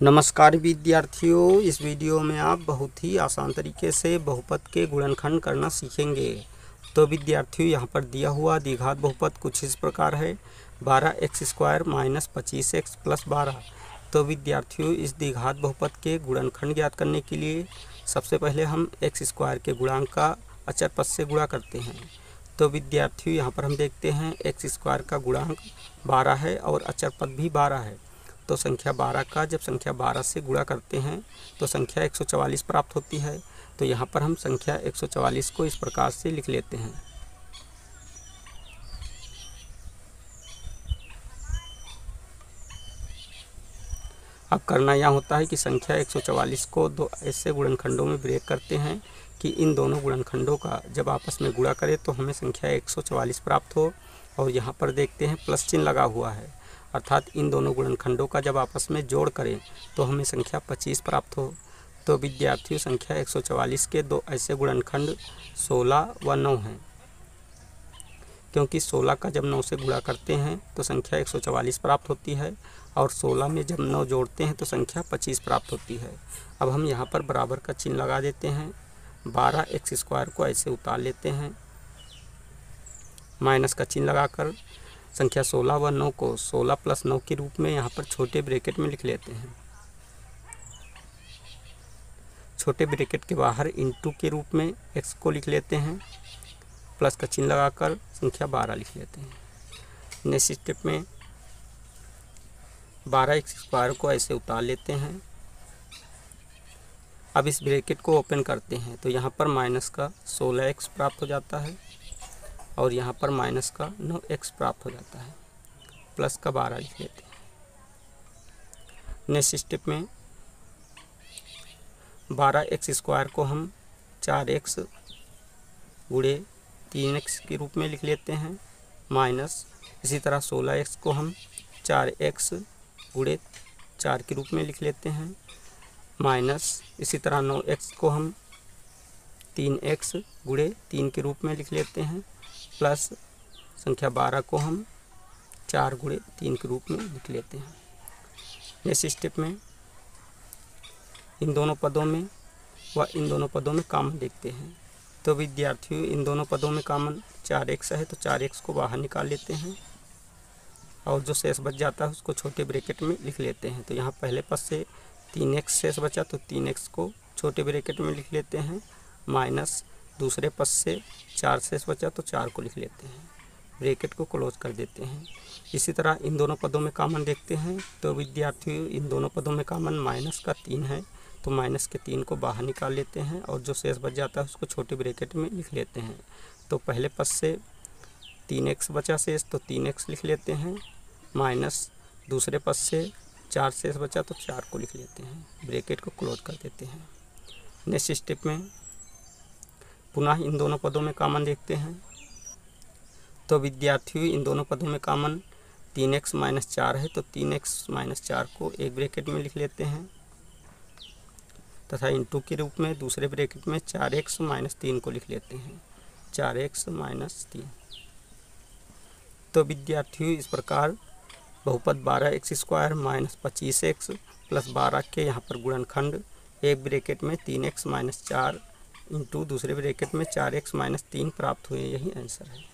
नमस्कार विद्यार्थियों, इस वीडियो में आप बहुत ही आसान तरीके से बहुपद के गुणनखंड करना सीखेंगे। तो विद्यार्थियों, यहाँ पर दिया हुआ द्विघात बहुपद कुछ इस प्रकार है 12x² माइनस 25x प्लस 12। तो विद्यार्थियों, इस द्विघात बहुपद के गुणनखंड ज्ञात करने के लिए सबसे पहले हम x² के गुणांक का अचर पद से गुणा करते हैं। तो विद्यार्थियों, यहाँ पर हम देखते हैं x² का गुणांक 12 है और अचर पद भी 12 है। तो संख्या 12 का जब संख्या 12 से गुणा करते हैं तो संख्या 144 प्राप्त होती है। तो यहाँ पर हम संख्या 144 को इस प्रकार से लिख लेते हैं। अब करना यह होता है कि संख्या 144 को दो ऐसे गुणनखंडों में ब्रेक करते हैं कि इन दोनों गुणनखंडों का जब आपस में गुणा करें तो हमें संख्या 144 प्राप्त हो। और यहाँ पर देखते हैं प्लस चिन्ह लगा हुआ है, अर्थात इन दोनों गुणनखंडों का जब आपस में जोड़ करें तो हमें संख्या 25 प्राप्त हो। तो विद्यार्थियों, संख्या 144 के दो ऐसे गुणनखंड 16 व 9 हैं, क्योंकि 16 का जब 9 से गुणा करते हैं तो संख्या 144 प्राप्त होती है और 16 में जब 9 जोड़ते हैं तो संख्या 25 प्राप्त होती है। अब हम यहाँ पर बराबर का चिन्ह लगा देते हैं। 12x² को ऐसे उतार लेते हैं, माइनस का चिन्ह लगाकर संख्या 16 व 9 को 16 प्लस 9 के रूप में यहाँ पर छोटे ब्रैकेट में लिख लेते हैं। छोटे ब्रैकेट के बाहर इंटू के रूप में x को लिख लेते हैं, प्लस का चिन्ह लगाकर संख्या 12 लिख लेते हैं। नेक्स्ट स्टेप में 12x² को ऐसे उतार लेते हैं। अब इस ब्रैकेट को ओपन करते हैं तो यहाँ पर माइनस का 16x प्राप्त हो जाता है और यहाँ पर माइनस का 9x प्राप्त हो जाता है, प्लस का 12 लिख लेते हैं। नेक्स्ट स्टेप में 12x² को हम 4x गुणे 3x के रूप में लिख लेते हैं, माइनस इसी तरह 16x को हम 4x गुणे 4 के रूप में लिख लेते हैं, माइनस इसी तरह 9x को हम 3x गुणे 3 के रूप में लिख लेते हैं, प्लस संख्या 12 को हम 4 गुणे 3 के रूप में लिख लेते हैं। नेक्स्ट स्टेप में इन दोनों पदों में व इन दोनों पदों में कॉमन देखते हैं। तो विद्यार्थियों, इन दोनों पदों में कॉमन 4x है तो 4x को बाहर निकाल लेते हैं और जो शेष बच जाता है उसको छोटे ब्रैकेट में लिख लेते हैं। तो यहाँ पहले पद से 3x शेष बचा तो 3x को छोटे ब्रैकेट में लिख लेते हैं, माइनस दूसरे पद से 4 शेष बचा तो 4 को लिख लेते हैं, ब्रैकेट को क्लोज कर देते हैं। इसी तरह इन दोनों पदों में कॉमन देखते हैं। तो विद्यार्थियों, इन दोनों पदों में कॉमन माइनस का 3 है तो माइनस के 3 को बाहर निकाल लेते हैं और जो शेष बच जाता है उसको छोटे ब्रैकेट में लिख लेते हैं। तो पहले पद से 3x बचा शेष तो 3x लिख लेते हैं, माइनस दूसरे पद से 4 शेष बचा तो 4 को लिख लेते हैं, ब्रैकेट को क्लोज कर देते हैं। नेक्स्ट स्टेप में पुनः इन दोनों पदों में कॉमन देखते हैं। तो विद्यार्थियों, इन दोनों पदों में कॉमन 3x माइनस 4 है तो 3x माइनस 4 को एक ब्रैकेट में लिख लेते हैं तथा इंटू के रूप में दूसरे ब्रैकेट में 4x माइनस 3 को लिख लेते हैं, 4x माइनस 3। तो विद्यार्थियों, इस प्रकार बहुपद 12x² माइनस 25x प्लस 12 के यहाँ पर गुणनखंड एक ब्रैकेट में 3x माइनस 4 इंटू दूसरे ब्रैकेट में 4x माइनस 3 प्राप्त हुए। यही आंसर है।